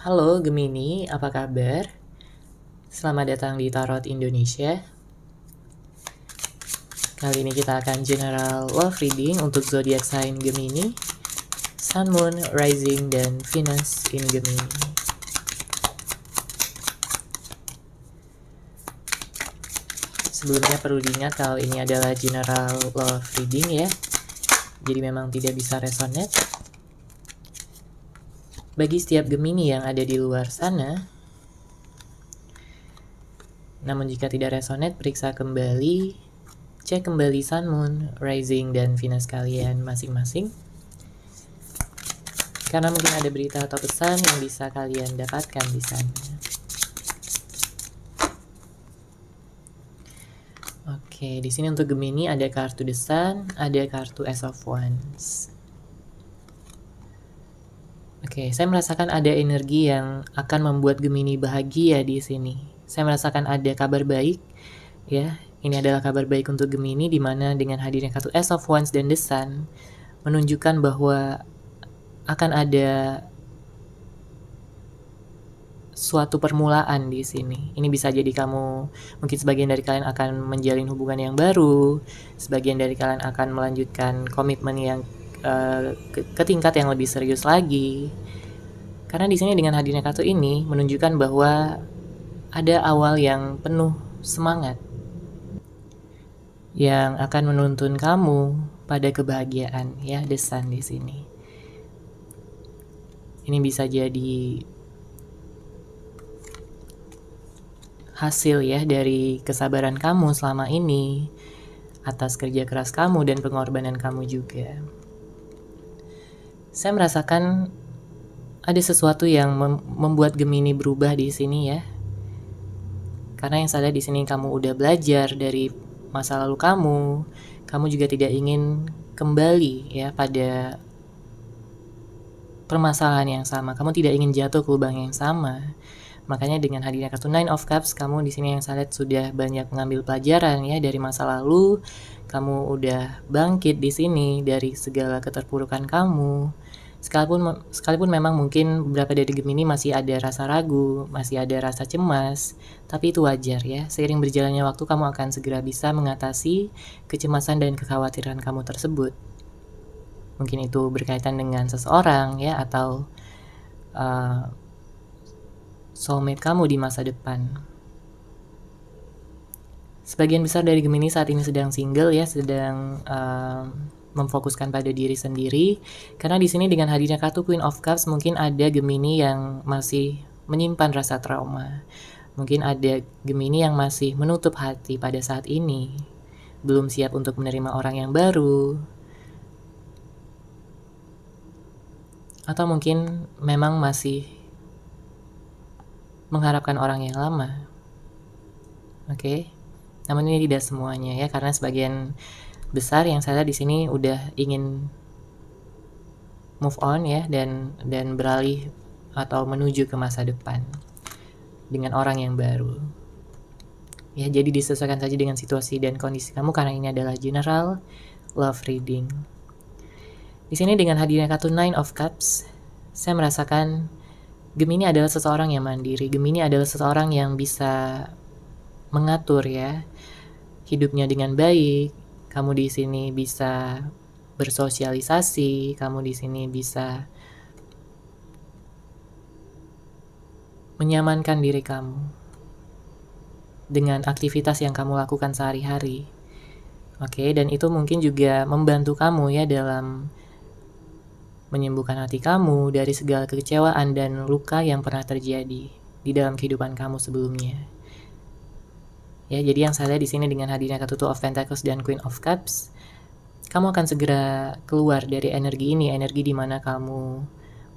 Halo Gemini, apa kabar? Selamat datang di Tarot Indonesia. Kali ini kita akan general love reading untuk zodiak sign Gemini, Sun, Moon, Rising, dan Venus in Gemini. Sebelumnya perlu diingat kalau ini adalah general love reading ya, jadi memang tidak bisa resonate. Bagi setiap Gemini yang ada di luar sana, namun jika tidak resonate, periksa kembali, cek kembali Sun, Moon, Rising, dan Venus kalian masing-masing. Karena mungkin ada berita atau pesan yang bisa kalian dapatkan di sana. Oke, di sini untuk Gemini ada kartu The Sun, ada kartu Ace of Wands. Oke, saya merasakan ada energi yang akan membuat Gemini bahagia di sini. Saya merasakan ada kabar baik, ya. Ini adalah kabar baik untuk Gemini, di mana dengan hadirnya kartu Ace of Wands dan The Sun menunjukkan bahwa akan ada suatu permulaan di sini. Ini bisa jadi kamu, mungkin sebagian dari kalian akan menjalin hubungan yang baru, sebagian dari kalian akan melanjutkan komitmen yang ke tingkat yang lebih serius lagi. Karena di sini dengan hadirnya kartu ini menunjukkan bahwa ada awal yang penuh semangat yang akan menuntun kamu pada kebahagiaan, ya, The Sun di sini. Ini bisa jadi hasil ya dari kesabaran kamu selama ini, atas kerja keras kamu dan pengorbanan kamu juga. Saya merasakan ada sesuatu yang membuat Gemini berubah di sini ya. Karena yang saya lihat di sini kamu udah belajar dari masa lalu kamu juga tidak ingin kembali ya pada permasalahan yang sama. Kamu tidak ingin jatuh ke lubang yang sama. Makanya dengan hadirnya kartu Nine of Cups, kamu di sini yang saya lihat sudah banyak mengambil pelajaran ya dari masa lalu. Kamu udah bangkit di sini dari segala keterpurukan kamu. Sekalipun memang mungkin beberapa dari Gemini masih ada rasa ragu, masih ada rasa cemas, tapi itu wajar ya. Seiring berjalannya waktu, kamu akan segera bisa mengatasi kecemasan dan kekhawatiran kamu tersebut. Mungkin itu berkaitan dengan seseorang ya, atau soulmate kamu di masa depan. Sebagian besar dari Gemini saat ini sedang single ya, sedang memfokuskan pada diri sendiri. Karena di sini dengan hadirnya kartu Queen of Cups, mungkin ada Gemini yang masih menyimpan rasa trauma. Mungkin ada Gemini yang masih menutup hati pada saat ini, belum siap untuk menerima orang yang baru. Atau mungkin memang masih mengharapkan orang yang lama. Oke. Namun ini tidak semuanya ya, karena sebagian besar yang saya lihat di sini udah ingin move on ya, dan beralih atau menuju ke masa depan dengan orang yang baru. Ya, jadi disesuaikan saja dengan situasi dan kondisi kamu, karena ini adalah general love reading. Di sini dengan hadirnya kartu Nine of Cups, saya merasakan Gemini adalah seseorang yang mandiri. Gemini adalah seseorang yang bisa mengatur ya hidupnya dengan baik. Kamu di sini bisa bersosialisasi, kamu di sini bisa menyamankan diri kamu dengan aktivitas yang kamu lakukan sehari-hari. Oke, dan itu mungkin juga membantu kamu ya dalam menyembuhkan hati kamu dari segala kekecewaan dan luka yang pernah terjadi di dalam kehidupan kamu sebelumnya. Ya, jadi yang saya lihat di sini dengan hadirnya kartu Two of Pentacles dan Queen of Cups, kamu akan segera keluar dari energi ini, energi di mana kamu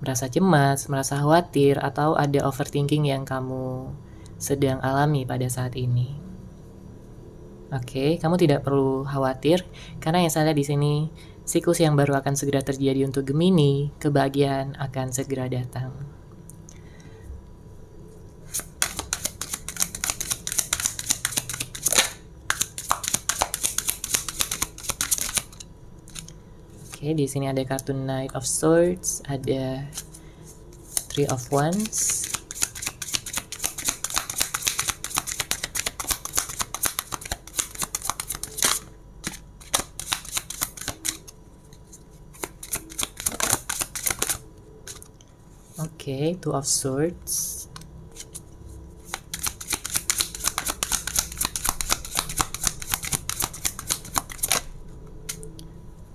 merasa cemas, merasa khawatir, atau ada overthinking yang kamu sedang alami pada saat ini. Oke, kamu tidak perlu khawatir, karena yang saya lihat di sini siklus yang baru akan segera terjadi untuk Gemini, kebahagiaan akan segera datang. Oke, di sini ada kartu Knight of Swords, ada Three of Wands. Oke, Two of Swords.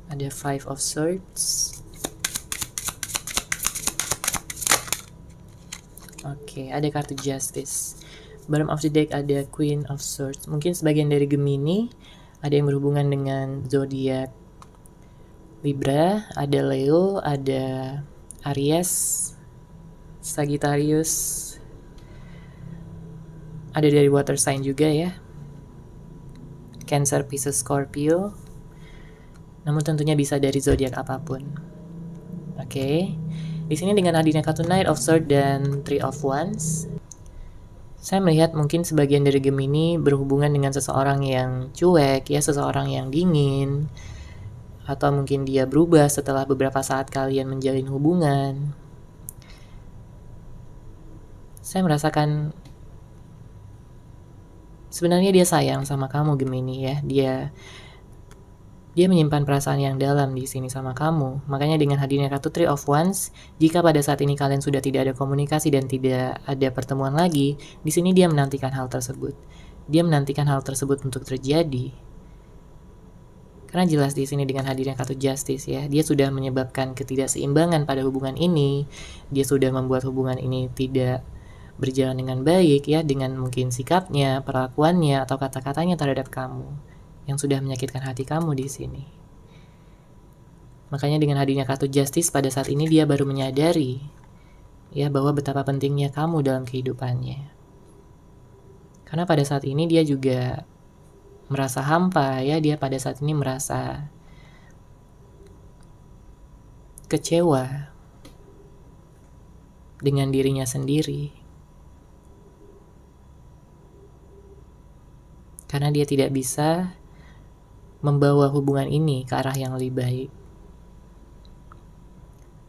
Ada Five of Swords. Oke, ada kartu Justice. Bottom of the deck ada Queen of Swords. Mungkin sebagian dari Gemini ada yang berhubungan dengan zodiak Libra, ada Leo, ada Aries, Sagittarius, ada dari water sign juga ya, Cancer, Pisces, Scorpio. Namun tentunya bisa dari zodiak apapun. Oke. Di sini dengan hadirnya kartu Knight of Swords dan Three of Wands, saya melihat mungkin sebagian dari Gemini berhubungan dengan seseorang yang cuek ya, seseorang yang dingin, atau mungkin dia berubah setelah beberapa saat kalian menjalin hubungan. Saya merasakan sebenarnya dia sayang sama kamu Gemini ya. Dia menyimpan perasaan yang dalam di sini sama kamu. Makanya dengan hadirnya kartu Three of Wands, jika pada saat ini kalian sudah tidak ada komunikasi dan tidak ada pertemuan lagi, di sini dia menantikan hal tersebut. Dia menantikan hal tersebut untuk terjadi. Karena jelas di sini dengan hadirnya kartu Justice ya, dia sudah menyebabkan ketidakseimbangan pada hubungan ini. Dia sudah membuat hubungan ini tidak berjalan dengan baik ya, dengan mungkin sikapnya, perlakuannya, atau kata-katanya terhadap kamu yang sudah menyakitkan hati kamu di sini. Makanya dengan hadirnya kartu Justice pada saat ini dia baru menyadari ya bahwa betapa pentingnya kamu dalam kehidupannya. Karena pada saat ini dia juga merasa hampa ya, dia pada saat ini merasa kecewa dengan dirinya sendiri. Karena dia tidak bisa membawa hubungan ini ke arah yang lebih baik.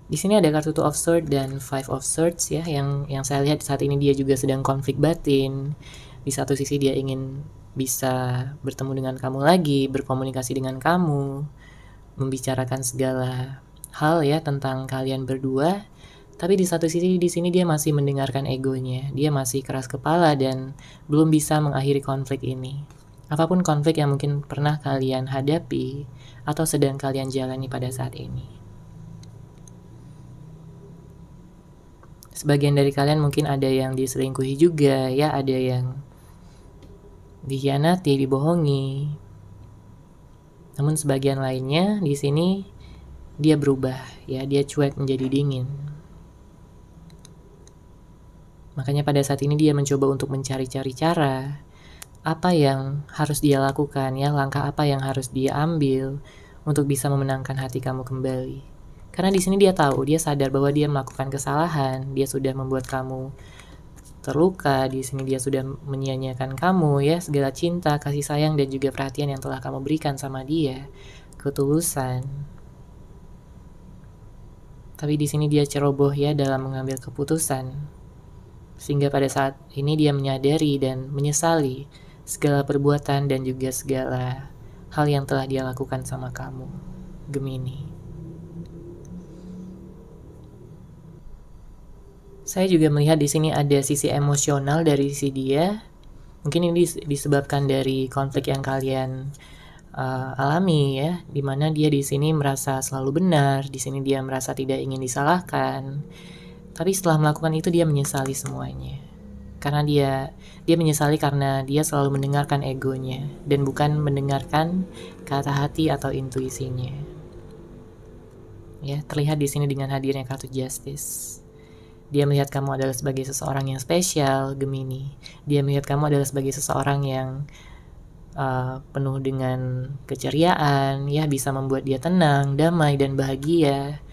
Di sini ada kartu Two of Swords dan Five of Swords ya, yang saya lihat saat ini dia juga sedang konflik batin. Di satu sisi dia ingin bisa bertemu dengan kamu lagi, berkomunikasi dengan kamu, membicarakan segala hal ya tentang kalian berdua. Tapi di satu sisi di sini dia masih mendengarkan egonya. Dia masih keras kepala dan belum bisa mengakhiri konflik ini. Apapun konflik yang mungkin pernah kalian hadapi atau sedang kalian jalani pada saat ini. Sebagian dari kalian mungkin ada yang diselingkuhi juga ya, ada yang dikhianati, dibohongi. Namun sebagian lainnya di sini dia berubah ya, dia cuek menjadi dingin. Makanya pada saat ini dia mencoba untuk mencari-cari cara apa yang harus dia lakukan ya, langkah apa yang harus dia ambil untuk bisa memenangkan hati kamu kembali. Karena di sini dia tahu, dia sadar bahwa dia melakukan kesalahan, dia sudah membuat kamu terluka, di sini dia sudah menyia-nyiakan kamu ya, segala cinta, kasih sayang dan juga perhatian yang telah kamu berikan sama dia, ketulusan. Tapi di sini dia ceroboh ya dalam mengambil keputusan. Sehingga pada saat ini dia menyadari dan menyesali segala perbuatan dan juga segala hal yang telah dia lakukan sama kamu, Gemini. Saya juga melihat di sini ada sisi emosional dari si dia. Mungkin ini disebabkan dari konflik yang kalian alami ya, dimana dia di sini merasa selalu benar, di sini dia merasa tidak ingin disalahkan. Tapi setelah melakukan itu dia menyesali semuanya. Karena dia menyesali karena dia selalu mendengarkan egonya dan bukan mendengarkan kata hati atau intuisinya. Ya, terlihat di sini dengan hadirnya kartu Justice. Dia melihat kamu adalah sebagai seseorang yang spesial, Gemini. Dia melihat kamu adalah sebagai seseorang yang penuh dengan keceriaan, ya, bisa membuat dia tenang, damai, dan bahagia.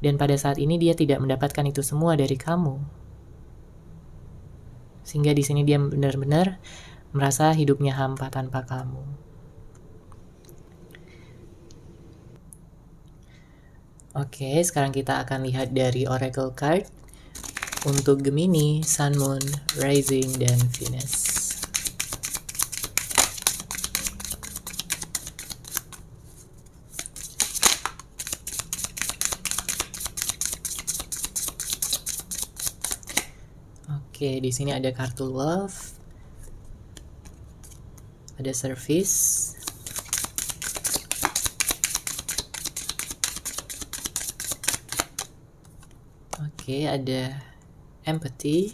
Dan pada saat ini dia tidak mendapatkan itu semua dari kamu. Sehingga di sini dia benar-benar merasa hidupnya hampa tanpa kamu. Oke, sekarang kita akan lihat dari Oracle Card untuk Gemini, Sun, Moon, Rising, dan Venus. Oke, di sini ada kartu Love, ada Service, oke, ada Empathy,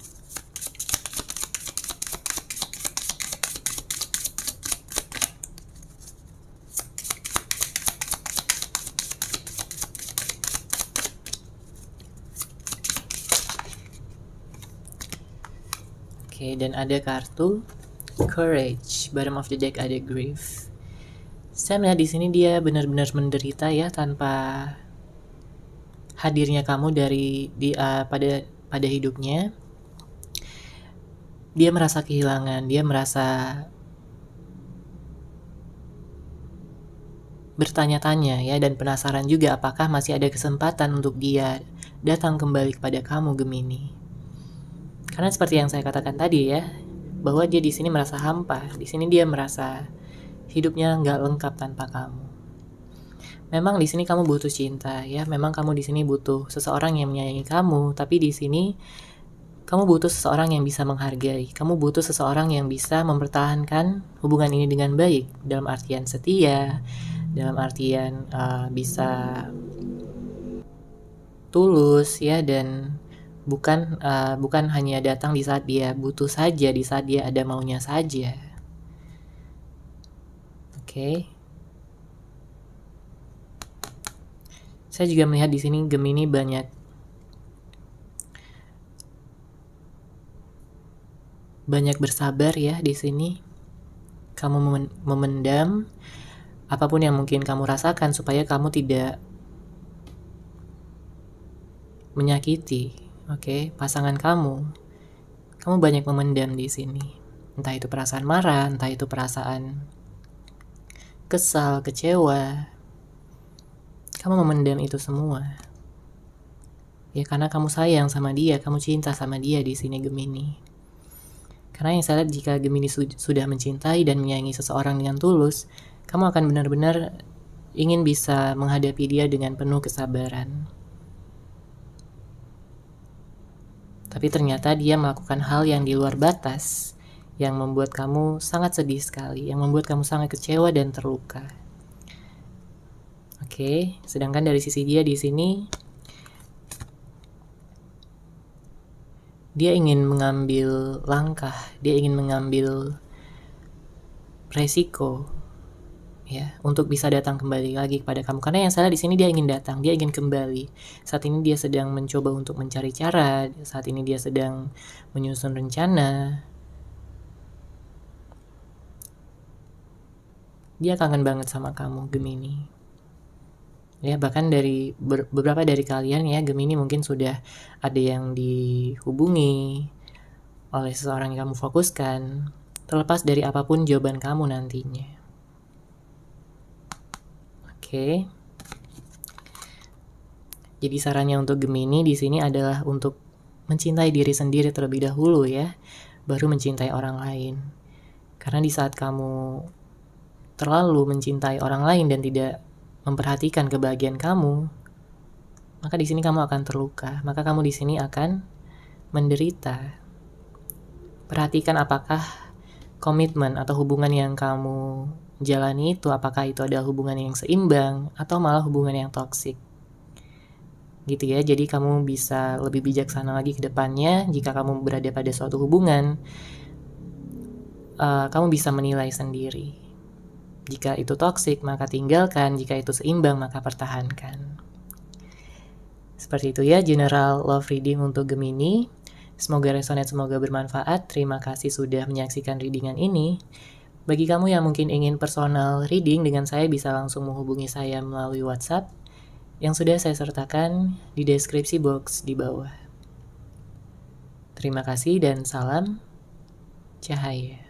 oke, dan ada kartu Courage. Bottom of the deck ada Grief. Saya melihat di sini dia benar-benar menderita ya, tanpa hadirnya kamu pada hidupnya. Dia merasa kehilangan, dia merasa bertanya-tanya ya, dan penasaran juga apakah masih ada kesempatan untuk dia datang kembali kepada kamu, Gemini. Karena seperti yang saya katakan tadi ya, bahwa dia di sini merasa hampa. Di sini dia merasa hidupnya nggak lengkap tanpa kamu. Memang di sini kamu butuh cinta ya, memang kamu di sini butuh seseorang yang menyayangi kamu, tapi di sini kamu butuh seseorang yang bisa menghargai. Kamu butuh seseorang yang bisa mempertahankan hubungan ini dengan baik, dalam artian setia, dalam artian bisa tulus ya, dan bukan hanya datang di saat dia butuh saja, di saat dia ada maunya saja. Oke. Saya juga melihat di sini Gemini banyak bersabar ya di sini. Kamu memendam apapun yang mungkin kamu rasakan supaya kamu tidak menyakiti, oke, pasangan kamu. Kamu banyak memendam di sini. Entah itu perasaan marah, entah itu perasaan kesal, kecewa. Kamu memendam itu semua. Ya karena kamu sayang sama dia, kamu cinta sama dia di sini, Gemini. Karena yang saya lihat, jika Gemini sudah mencintai dan menyayangi seseorang dengan tulus, kamu akan benar-benar ingin bisa menghadapi dia dengan penuh kesabaran. Tapi ternyata dia melakukan hal yang di luar batas, yang membuat kamu sangat sedih sekali, yang membuat kamu sangat kecewa dan terluka. Oke, sedangkan dari sisi dia di sini, dia ingin mengambil langkah, dia ingin mengambil resiko ya, untuk bisa datang kembali lagi kepada kamu. Karena yang salah di sini dia ingin datang, dia ingin kembali. Saat ini dia sedang mencoba untuk mencari cara, saat ini dia sedang menyusun rencana. Dia kangen banget sama kamu, Gemini. Ya, bahkan dari beberapa dari kalian ya, Gemini mungkin sudah ada yang dihubungi oleh seseorang yang kamu fokuskan, terlepas dari apapun jawaban kamu nantinya. Oke. Jadi sarannya untuk Gemini di sini adalah untuk mencintai diri sendiri terlebih dahulu ya, baru mencintai orang lain. Karena di saat kamu terlalu mencintai orang lain dan tidak memperhatikan kebahagiaan kamu, maka di sini kamu akan terluka, maka kamu di sini akan menderita. Perhatikan apakah komitmen atau hubungan yang kamu jalani itu, apakah itu adalah hubungan yang seimbang atau malah hubungan yang toksik. Gitu ya, jadi kamu bisa lebih bijaksana lagi ke depannya. Jika kamu berada pada suatu hubungan, kamu bisa menilai sendiri. Jika itu toksik, maka tinggalkan. Jika itu seimbang, maka pertahankan. Seperti itu ya, general love reading untuk Gemini. Semoga resonate, semoga bermanfaat. Terima kasih sudah menyaksikan readingan ini. Bagi kamu yang mungkin ingin personal reading dengan saya, bisa langsung menghubungi saya melalui WhatsApp yang sudah saya sertakan di deskripsi box di bawah. Terima kasih dan salam cahaya.